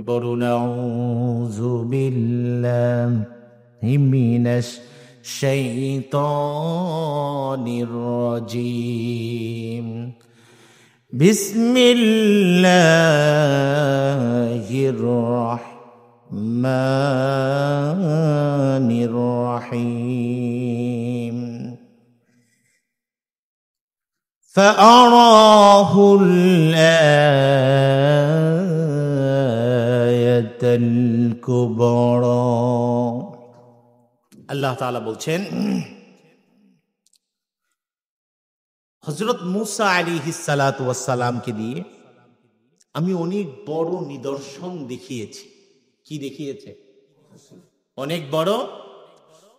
পড়ুন আউযু বিল্লাহি মিনাশ শাইতানির রাজিম বিসমিল্লাহির রাহমানির রাহিম فأراه الآية الكبرى আল্লাহ তাআলা বলছেন হযরত মূসা আলাইহিস সালাতু ওয়াস সালামকে দিয়ে আমি অনেক বড় নিদর্শন দেখিয়েছি। কি দেখিয়েছে? অনেক বড়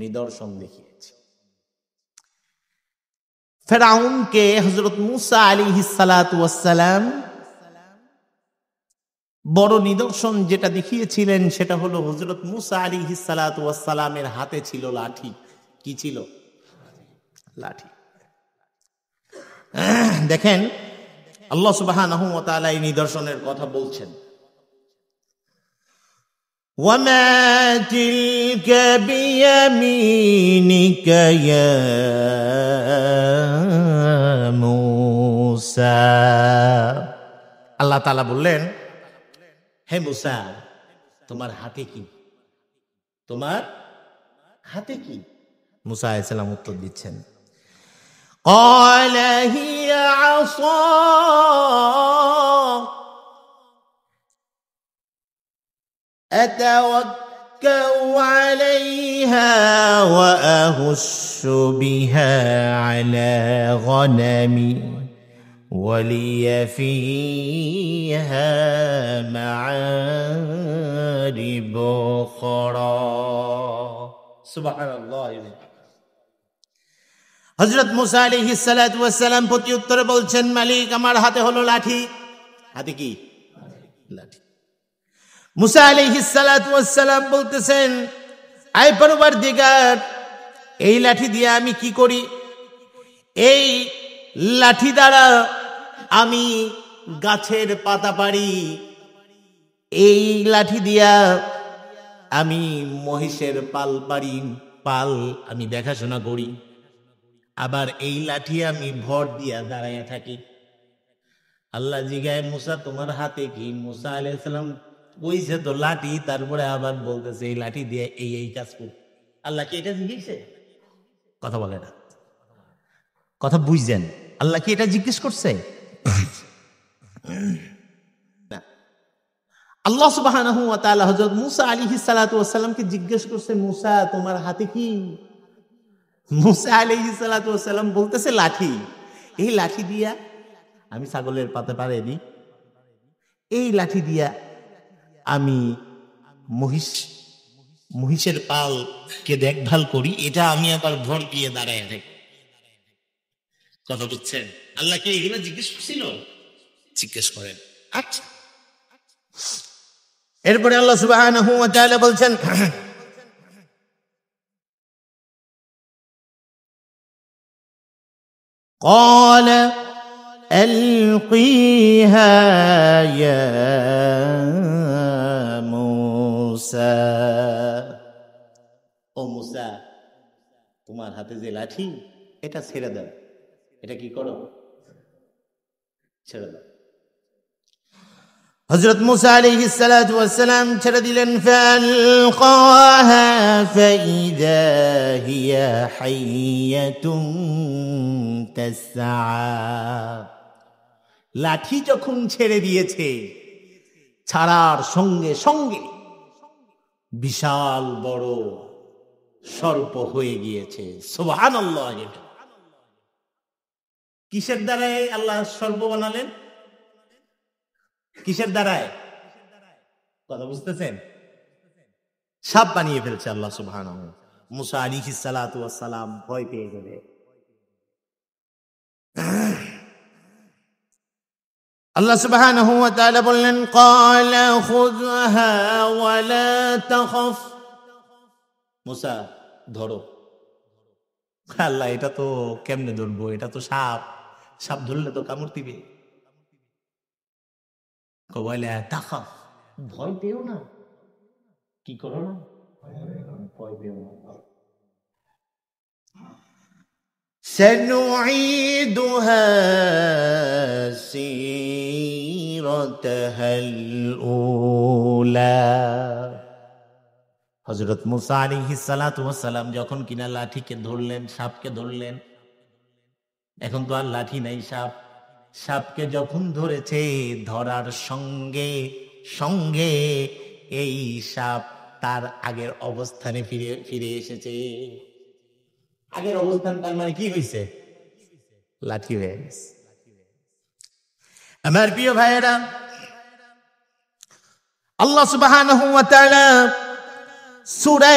নিদর্শন দেখিয়েছে। ফেরাউনকে হযরত মূসা আলাইহিস সালাতু ওয়াস সালাম বড় নিদর্শন যেটা দেখিয়েছিলেন সেটা হলো হযরত মূসা আলাইহিস সালাতু ওয়াস সালামের হাতে ছিল লাঠি। কি ছিল? লাঠি। দেখেন আল্লাহ সুবহানাহু ওয়া তাআলা এই নিদর্শনের কথা বলছেন, ওয়ামা তিলকা বিয়ামিনিকা ইয়া মূসা। আল্লাহ তাআলা বললেন, হে মূসা, তোমার হাতে কি? তোমার হাতে কি? মূসা আলাইহিস সালাম উত্তর দিচ্ছেন, قال هي عصاي أتوكأ عليها وأهش بها على غنمي ولي فيها معارب أخرى سبحان الله। হযরত মূসা আলাইহিস সালাতু ওয়াস সালাম প্রতি উত্তরে বলছেন, মালিক, আমার হাতে হলো লাঠি। হাতে কি? লাঠি। মূসা আলাইহিস সালাতু ওয়াস সালাম বলতেছেন, আয় পরওয়ারদিগার, এই লাঠি দিয়ে আমি কি করি? এই লাঠি দ্বারা আমি গাছের পাতা পারি, এই লাঠি দিয়া আমি মহিষের পাল পারি, পাল আমি দেখাশোনা করি, আবার এই লাঠি আমি ভর দিয়া দাঁড়াইয়া থাকি। আল্লাহ জিগায়, মূসা তোমার হাতে কি? মূসা আলাইহিস সালাম কইছে তো লাঠি, তারপরে আবার বলতেছে এই লাঠি দিয়ে এই এই কাজ করি। আল্লাহ কি এটা জিজ্ঞেস? কথা বলে না, কথা বুঝছেন? আল্লাহ কি এটা জিজ্ঞেস করছে? না। আল্লাহ সুবহানাহু ওয়া তাআলা হযরত মূসা আলাইহিস সালাতু ওয়াস সালামকে জিজ্ঞেস করছে, মূসা তোমার হাতে কি? মূসা আলাইহিস সালাতু ওয়াস সালাম বলতেছে লাঠি। এই লাঠি দিয়া আমি ছাগলের পাতা পাড়ে দিই, এই লাঠি দিয়া আমি মহিষের পালকে দেখভাল করি, এটা আমি আবার ভর দিয়ে দাঁড়ায় থাকি। কথা বুঝছেন? আল্লাহ কি এগুলো জিজ্ঞেস করছিল? জিজ্ঞেস করেন। আচ্ছা, এরপরে আল্লাহ সুবহানাহু ওয়া তাআলা বলছেন, قال ألقيها يا موسى। ও মূসা, তোমার হাতে যে লাঠি, এটা ছেড়ে দাও। এটা কি করো? ছেড়ে দাও। হযরত মূসা আলাইহিস সালাতু ওয়াস সালাম ছেড়ে দিলেন। ফালকাহা ফাইদা হিয়া হাইয়াতুন তাসআ। লাঠি যখন ছেড়ে দিয়েছে, ছাড়ার সঙ্গে সঙ্গে বিশাল বড় সর্প হয়ে গিয়েছে। সুবহানাল্লাহ। কিসের দ্বারাই আল্লাহ সর্প বানালেন? কিসের দ্বারায়? কথা বুঝতেছেন? সাপ বানিয়ে ফেলছে আল্লাহ সুবহানাহু। মূসা আলাইহিস সালাতু ওয়াস সালাম ভয় পেয়ে গেলে আল্লাহ সুবহানাহু ওয়া তাআলা বললেন, ক্বালা খুযহা ওয়া লা তাখাফ। মূসা, ধরো। আল্লাহ, এটা তো কেমনে ধরবো? এটা তো সাপ, সাপ ধরলে তো কামড় দিবে। ওয়া লা তাখাফ, ভয় পেও না, কি করো না, ভয় পেও না। سنعيدها سيرتها الأولى। হযরত মুসা আলাইহিস সালাতু ওয়াস সালাম যখন কিনা লাঠিকে ধরলেন, সাপকে ধরলেন, এখন তো আর লাঠি নাই, সাপকে যখন ধরেছে, ধরার সঙ্গে সঙ্গে এই সাপ তার আগের অবস্থানে ফিরে এসেছে। আগের অবস্থান তার মানে কি হয়েছে? লাঠি হয়ে গেছে। আমার প্রিয় ভাইয়েরা, আল্লাহ সুবহানাহু ওয়া তাআলা সূরা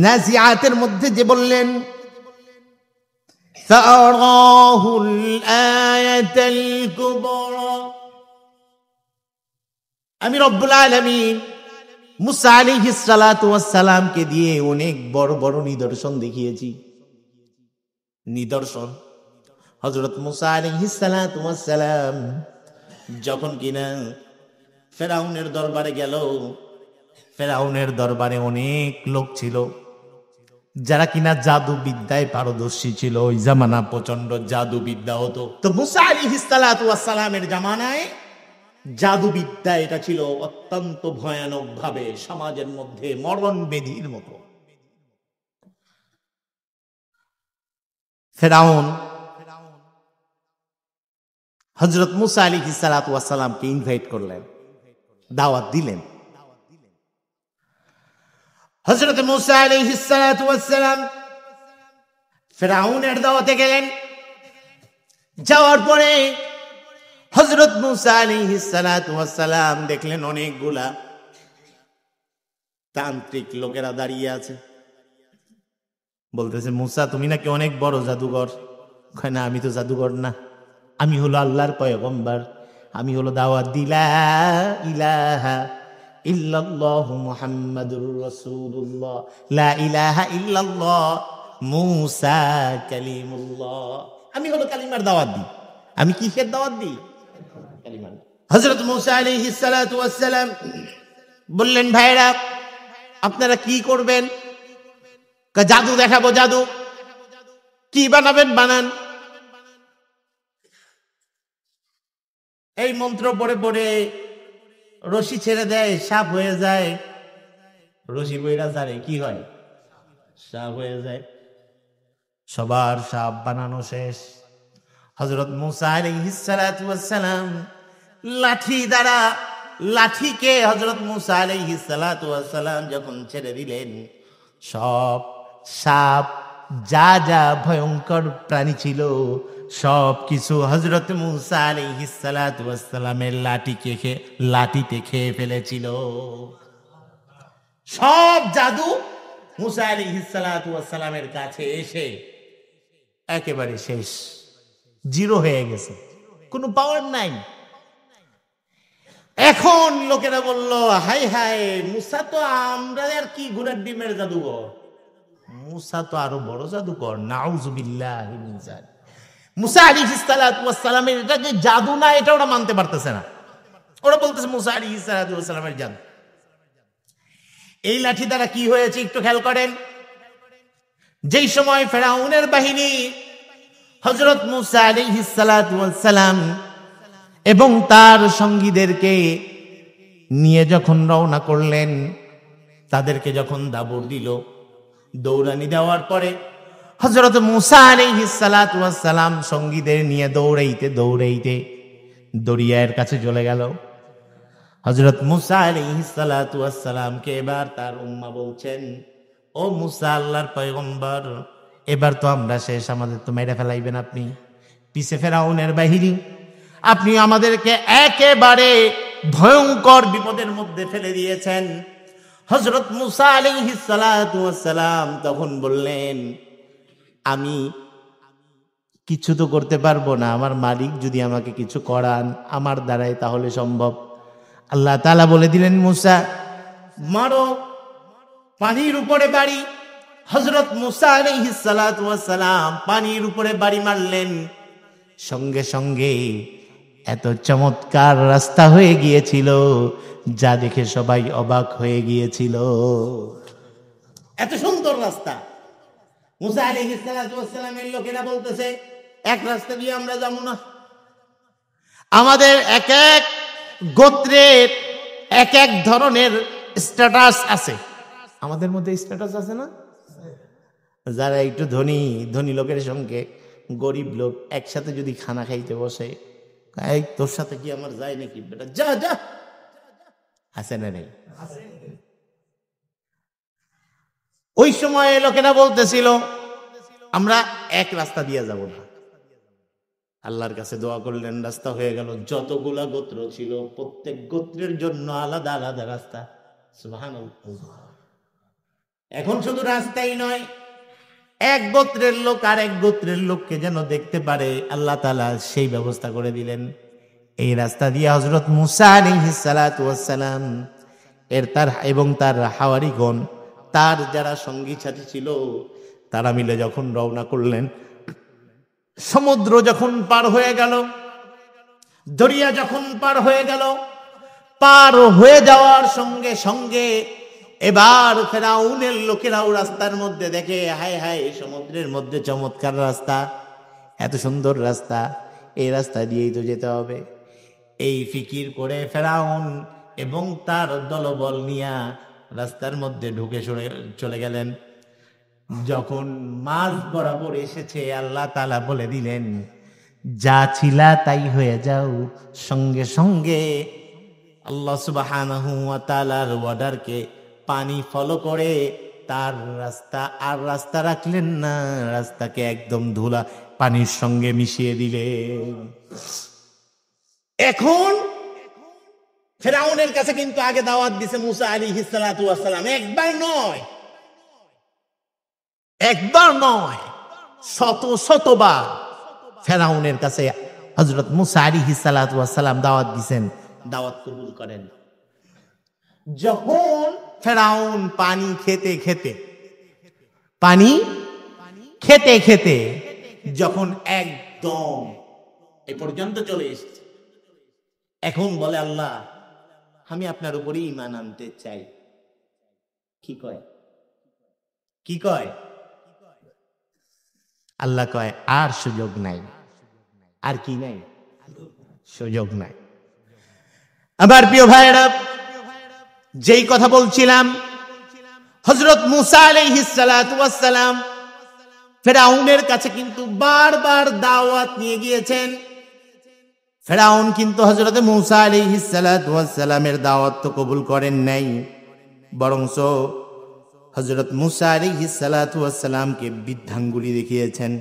নাজিআতের মধ্যে যে বললেন, সাআরাহুল আয়াতাল কুবরা, আমি রব্বুল আলামিন মুসা আলাইহিস সালাতু ওয়াস সালামকে দিয়ে অনেক বড় বড় নিদর্শন দেখিয়েছি। নিদর্শন, হযরত মুসা আলাইহিস সালাতু ওয়াস সালাম যখন কিনা ফেরাউনের দরবারে গেল, ফেরাউনের দরবারে অনেক লোক ছিল যারা কিনা জাদু বিদ্যায় পারদর্শী ছিল। ওই জামানা প্রচন্ড জাদু বিদ্যা হতো। তো মুসা আলাইহিস সালাতু ওয়াস সালামের জামানায় জাদুবিদ্যা এটা ছিল অত্যন্ত ভয়ানক ভাবে সমাজের মধ্যে মরণ ব্যাধির মতো। ফেরাউন হযরত মুসা আলাইহিস সালাতু ওয়াস সালামকে ইনভাইট করলেন, দাওয়াত দিলেন। হযরত মুসা আলাইহিস সালাতু ওয়াস সালাম ফেরাউনের দাওয়াতে গেলেন। যাওয়ার পরে হযরত মুসা আলাইহিস সালাতু ওয়াস সালাম দেখলেন অনেকগুলা তান্ত্রিক লোকেরা দাঁড়িয়ে আছে। বলতেছে, মুসা তুমি নাকি অনেক বড় জাদুঘর। কয় না, আমি তো জাদুঘর না, আমি হলো আল্লাহর পয়গম্বর। আমি হলো দাওয়াত দিলা ইলাহা ইল্লাল্লাহু মুহাম্মাদুর রাসূলুল্লাহ, লা ইলাহা ইল্লাল্লাহ মুসা কালিমুল্লাহ। আমি হলো কালিমার দাওয়াত দিই। আমি কিসের দাওয়াত দিই? কালিমার। হযরত মুসা আলাইহিস সালাতু ওয়াস সালাম বললেন, ভাইরা আপনারা কি করবেন? জাদু দেখাবো। জাদু কি বানাবেন? বানান। এই মন্ত্র পড়ে পড়ে রশি ছেড়ে দেয়, সাপ হয়ে যায়। রশি বইরা জারে কি হয়? সাপ হয়ে যায়। সবার সাপ বানানো শেষ। হযরত মুসা আলাইহিস সালাতু ওয়াস সালাম লাঠি দ্বারা, লাঠিকে হযরত মুসা আলাইহিস সালাতু ওয়াস সালাম যখন ছেড়ে দিলেন, সব সাপ যা যা ভয়ঙ্কর প্রাণী ছিল সব কিছু হযরত মুসা আলাইহিস সালাতু ওয়াস সালামের লাঠিতে খেয়ে ফেলেছিল। সব জাদু মুসা আলাইহিস সালাতু ওয়াস সালামের কাছে এসে একেবারে শেষ, জিরো হয়ে গেছে, কোনো পাওয়ার নাই। এখন লোকেরা বলল, হাই হাই, মুসা তো আমরা আর কি ঘোড়ার ডিমের জাদুঘর, মুসা তো আরো বড় জাদুকর। নাউযুবিল্লাহি মিন যালিক। মুসা আলাইহিস সালাতু ওয়াস সালামের এটা যে জাদু না, এটা ওরা মানতে পারতেছে না। ওরা বলতেছে মুসা আলাইহিস সালাতু ওয়াস সালামের জাদু। এই লাঠি দ্বারা কি হয়েছে একটু খেয়াল করেন। যেই সময় ফেরাউনের বাহিনী হযরত মুসা আলাইহিস সালাতু ওয়াস সালাম এবং তার সঙ্গীদেরকে নিয়ে যখন রওনা করলেন, তাদেরকে যখন দাবড় দিল, দৌড়ানি দেওয়ার পরে হযরত মুসা আলাইহিস সালাতু ওয়াস সালাম সঙ্গীদের নিয়ে দৌড়াইতে দৌড়াইতে দরিয়ার কাছে চলে গেল। হযরত মুসা আলাইহিস সালাতু ওয়াস সালামকে এবার তার উম্মাহ বলছেন, ও মুসা, আল্লাহর পয়গম্বর, এবার তো আমরা শেষ, আমাদের তো মেরে ফেলাইবেন আপনি। পিছে ফেরাউনের বাহিনী, আপনি আমাদেরকে একেবারে ভয়ঙ্কর বিপদের মধ্যে ফেলে দিয়েছেন। হযরত মুসা আলাইহিস সালাতু ওয়াস সালাম তখন বললেন, আমি কিছু তো করতে পারবো না, আমার মালিক যদি আমাকে কিছু করান আমার দ্বারাই তাহলে সম্ভব। আল্লাহ তাআলা বলে দিলেন, মুসা মারো, পানির উপরে বাড়ি। হযরত মুসা আলাইহিস সালাতু ওয়াস সালাম পানির উপরে বাড়ি মারলেন। সঙ্গে সঙ্গে এত চমৎকার রাস্তা হয়ে গিয়েছিল, যা দেখে সবাই অবাক হয়ে গিয়েছিল। এত সুন্দর রাস্তা। মুসা আলাইহিস সালামের লোকেরা বলতেছে, এক রাস্তা দিয়ে আমরা যাবো না। আমাদের এক এক গোত্রের এক এক ধরনের স্ট্যাটাস আছে। আমাদের মধ্যে স্ট্যাটাস আছে না? যারা একটু ধনী ধনী লোকের সঙ্গে গরিব লোক একসাথে যদি খানা খাইতে বসে, এই তোর সাথে কি আমার যায় নাকি বেটা, যা যা, আছে না নেই? ওই সময় লোকেরা বলতেছিল আমরা এক রাস্তা দিয়ে যাব না। আল্লাহর কাছে দোয়া করলেন, রাস্তা হয়ে গেল। যতগুলা গোত্র ছিল প্রত্যেক গোত্রের জন্য আলাদা আলাদা রাস্তা। সুবহানাল্লাহ। এখন শুধু রাস্তাই নয়, এক গোত্রের লোক আর এক গোত্রের লোককে যেন দেখতে পারে, আল্লাহ তাআলা সেই ব্যবস্থা করে দিলেন। এই রাস্তা দিয়ে হযরত মুসা আলাইহিস সালাতু ওয়াস সালাম এবং তার হাওয়ারিগণ, তার যারা সঙ্গী সাথী ছিল, তারা মিলে যখন রওনা করলেন, সমুদ্র যখন পার হয়ে গেল, দরিয়া যখন পার হয়ে গেল, পার হয়ে যাওয়ার সঙ্গে সঙ্গে এবার ফেরাউনের লোকেরাও রাস্তার মধ্যে দেখে, হায় হায়, সমুদ্রের মধ্যে চমৎকার রাস্তা, এত সুন্দর রাস্তা, এই রাস্তা দিয়েই তো যেতে হবে। এই ফিকির করে ফেরাউন এবং তার দলবল নিয়ে রাস্তার মধ্যে ঢুকে চলে গেলেন। যখন মাঝ বরাবর এসেছে, আল্লাহ তাআলা বলে দিলেন, যা ছিলা তাই হয়ে যাও। সঙ্গে সঙ্গে আল্লাহ সুবহানাহু ওয়া তাআলার অর্ডারকে পানি ফলো করে তার রাস্তা আর রাস্তা রাখলেন না, রাস্তাকে একদম ধুলা পানির সঙ্গে মিশিয়ে দিলেন। এখন ফেরাউনের কাছে কিন্তু আগে দাওয়াত দিছে মুসা আলাইহিস সালাতু ওয়াস সালাম, একবার নয়, শত শতবার ফেরাউনের কাছে হযরত মুসা আলাইহিস সালাতু ওয়াস সালাম দাওয়াত দিবেন, দাওয়াত কবুল করেন। যখন ফেরাউন পানি খেতে খেতে যখন একদম এ পর্যন্ত চলে এসেছে, এখন বলে, আল্লাহ আমি আপনার উপরে ঈমান আনতে চাই। কি কয়? আল্লাহ কয়, আর সুযোগ নাই। আর কি নাই? সুযোগ নাই। আমার প্রিয় ভাইরা, যেই কথা বলছিলাম, হযরত মুসা আলাইহিস সালাতু ওয়াস সালাম ফেরাউনের কাছে কিন্তু বারবার দাওয়াত নিয়ে গিয়েছেন। ফেরাউন কিন্তু হযরত মুসা আলাইহিস সালাতু ওয়াস সালামের দাওয়াত তো কবুল করেন নাই, বরংস হযরত মুসা আলাইহিস সালাতু ওয়াস সালামকে বৃদ্ধাঙ্গুলি দেখিয়েছেন।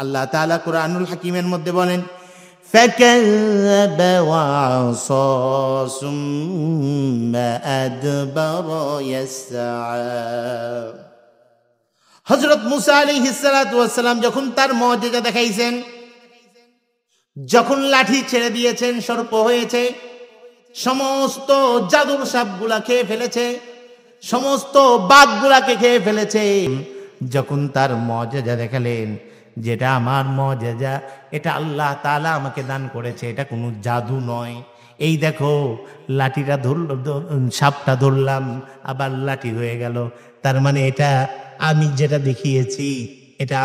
আল্লাহ তাআলা কুরআনুল হাকিমের মধ্যে বলেন, فَكَذَّبَ وَعَصَى ثُمَّ أَدْبَرَ يَسْعَى। হযরত মুসা আলাইহিস সালাতু ওয়াস সালাম যখন তার মুজিজা দেখাইছেন, যখন লাঠি ছেড়ে দিয়েছেন, সর্প হয়েছে, সমস্ত জাদুর সাপগুলা খেয়ে ফেলেছে, সমস্ত বাঘগুলাকে খেয়ে ফেলেছে, যখন তার মুজিজা দেখালেন, যেটা আমার মুজিজা, এটা আল্লাহ তাআলা আমাকে দান করেছে, এটা কোনো জাদু নয়। এই দেখো, লাঠিটা সাপটা ধরলাম, আবার লাঠি হয়ে গেল, তার মানে এটা আমি যেটা দেখিয়েছি, এটা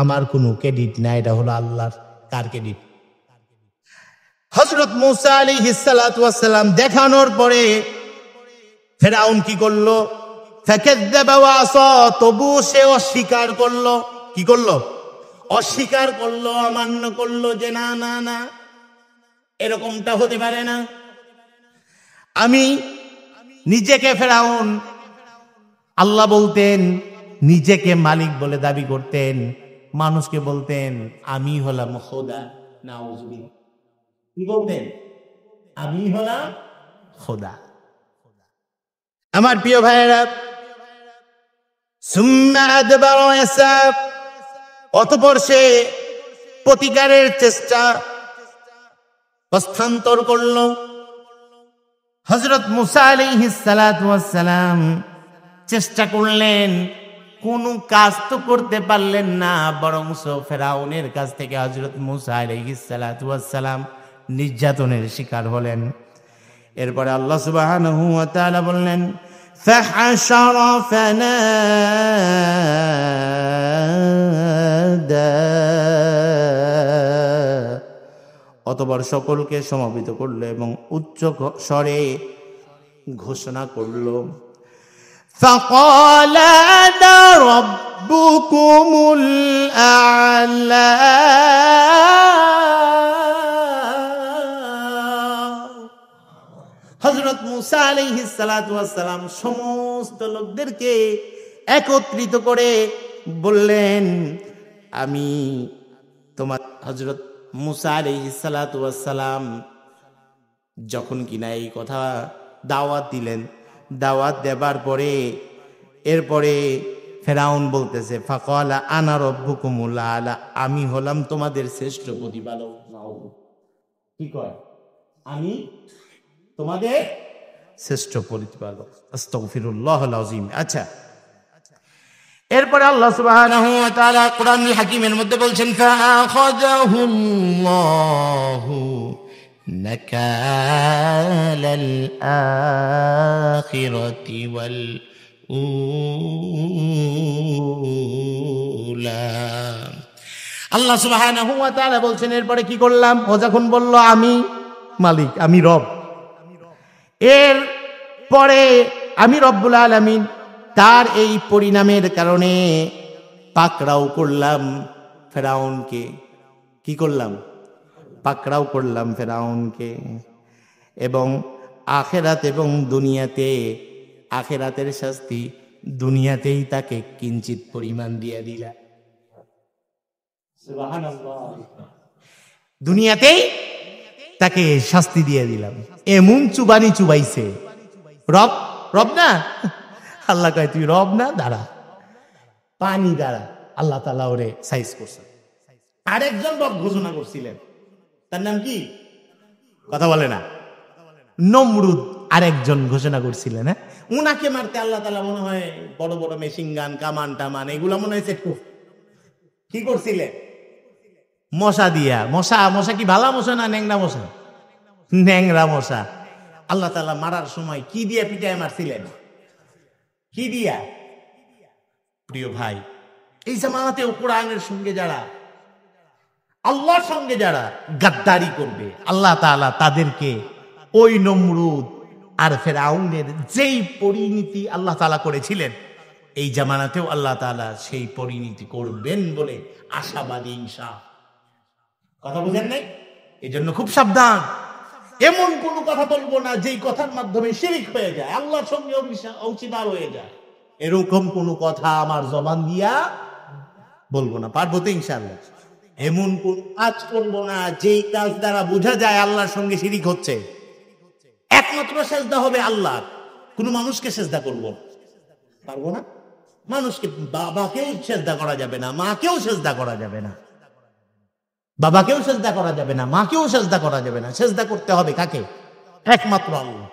আমার কোনো ক্রেডিট না, এটা হলো আল্লাহর। কার ক্রেডিট? হযরত মুসা আলাইহিস সালাতু ওয়াস সালাম দেখানোর পরে ফেরাউন কি করলো? ফাকাযযাবা ওয়া আসা, তবু সে অস্বীকার করলো। কি করলো? অস্বীকার করলো, অমান্য করলো, যে না না না, এরকমটা হতে পারে না। আমি নিজেকে ফেরাউন, আল্লাহ বলতেন, নিজেকে মালিক বলে দাবি করতেন, মানুষকে বলতেন আমি হলাম খোদা। নাউজুবিল্লাহ। কি বলতেন? আমি হলাম খোদা। আমার প্রিয় ভাইয়েরা, সুম্মা আদবারা ইয়াসা, অতঃপর সে প্রতিকারের চেষ্টা হস্তান্তর করল। হযরত মুসা আলাইহিস সালাতু ওয়াস সালাম চেষ্টা করলেন কোনো কাজ তো করতে পারলেন না, বরং ফেরাউনের কাছ থেকে হযরত মূসা আলাইহিস সালাতু ওয়াস সালাম নির্যাতনের শিকার হলেন। এরপরে আল্লাহ সুবহানাহু ওয়া তাআলা বললেন ফাহাশারা ফানাদা, অতঃপর সকলকে সমবেত করলো এবং উচ্চ স্বরে ঘোষণা করলো فقال أنا ربكم الأعلى। হযরত মূসা আলাইহিস সালাতু ওয়াস সালাম সমস্ত লোকদেরকে একত্রিত করে বললেন, আমি তোমার হযরত মূসা আলাইহিস সালাতু ওয়াস সালাম যখন কিনা এই কথা দাওয়াত দিলেন, দাওয়াত দেবার পরে এরপরে ফেরাউন বলতেছে ফাকালা আনা রব্বুকুমুল আলা, আমি হলাম তোমাদের শ্রেষ্ঠ প্রতিপালক। কি কয়? আমি তোমাদের শ্রেষ্ঠ প্রতিপালক। আস্তাগফিরুল্লাহুল আযীম। আচ্ছা, এরপরে আল্লাহ সুবহানাহু ওয়া তাআলা কোরআনুল হাকীমের মধ্যে বলছেন ফাআখাযাহুল্লাহু নাকালাল আখিরাতি ওয়াল উলা। আল্লাহ সুবহানাহু ওয়া তাআলা বলছেন এরপরে কি করলাম? ও যখন বলল আমি মালিক, আমি রব, এর পরে আমি রব্বুল আলামিন, তার এই পরিণামের কারণে পাকড়াও করলাম ফেরাউনকে। কি করলাম? পাকড়াও করলাম ফেরাউনকে। এবং আখিরাত এবং দুনিয়াতে, আখিরাতের শাস্তি দুনিয়াতেই তাকে কিঞ্চিত পরিমাণ দিয়ে দিলাম। সুবহানাল্লাহ। দুনিয়াতেই তাকে শাস্তি দিয়ে দিলাম। এমন চুবানি চুবাইছে। রব রব না, আল্লাহ কয় তুই রব না, দাঁড়া, পানি দ্বারা আল্লাহ তাআলা ওরে সাইজ করছেন। আরেকজন রব ঘোষণা করছিলেন, তার নাম কি? কথা বলে না। নমরুদ আরেকজন ঘোষণা করছিলেন। হ্যাঁ, উনাকে মারতে আল্লাহ তাআলা মনে হয় বড় বড় মেশিন গান, কামান টামান এগুলো মনে হয় সেট কি করছিলেন? মশা দিয়া। মশা মশা কি ভালা মশা না ন্যাংরা মশা? ন্যাংরা মশা। আল্লাহ তাআলা মারার সময় কি দিয়ে পিটায় মারছিলেন? কি দিয়া? প্রিয় ভাই, এই জামানাতে কোরআনের সঙ্গে যারা, আল্লাহর সঙ্গে যারা গাদ্দারি করবে, আল্লাহ তাআলা তাদেরকে ওই নমরুদ আর ফেরাউনের যেই পরিণতি আল্লাহ তাআলা করেছিলেন, এই জামানাতেও আল্লাহ তাআলা সেই পরিণতি করবেন বলে আশাবাদী ইনশাআল্লাহ। কথা বুঝেন নাই? এই জন্য খুব সাবধান। এমন কোন কথা বলবো না যেই কথার মাধ্যমে শিরক হয়ে যায়, আল্লাহর সঙ্গে অংশীদার হয়ে যায়। এরকম কোন কথা আমার জবান দিয়া বলবো না। পারবো তো ইনশাআল্লাহ? এমন কোন কাজ করবো না যেই কাজ দ্বারা বোঝা যায় আল্লাহর সঙ্গে শিরক হচ্ছে। একমাত্র সেজদা হবে আল্লাহর, কোন মানুষকে সেজদা করবো পারবো না। মানুষকে, বাবাকেও সেজদা করা যাবে না, মাকেও সেজদা করা যাবে না, বাবাকেও সেজদা করা যাবে না, মাকেও সেজদা করা যাবে না। সেজদা করতে হবে কাকে? একমাত্র আল্লাহ।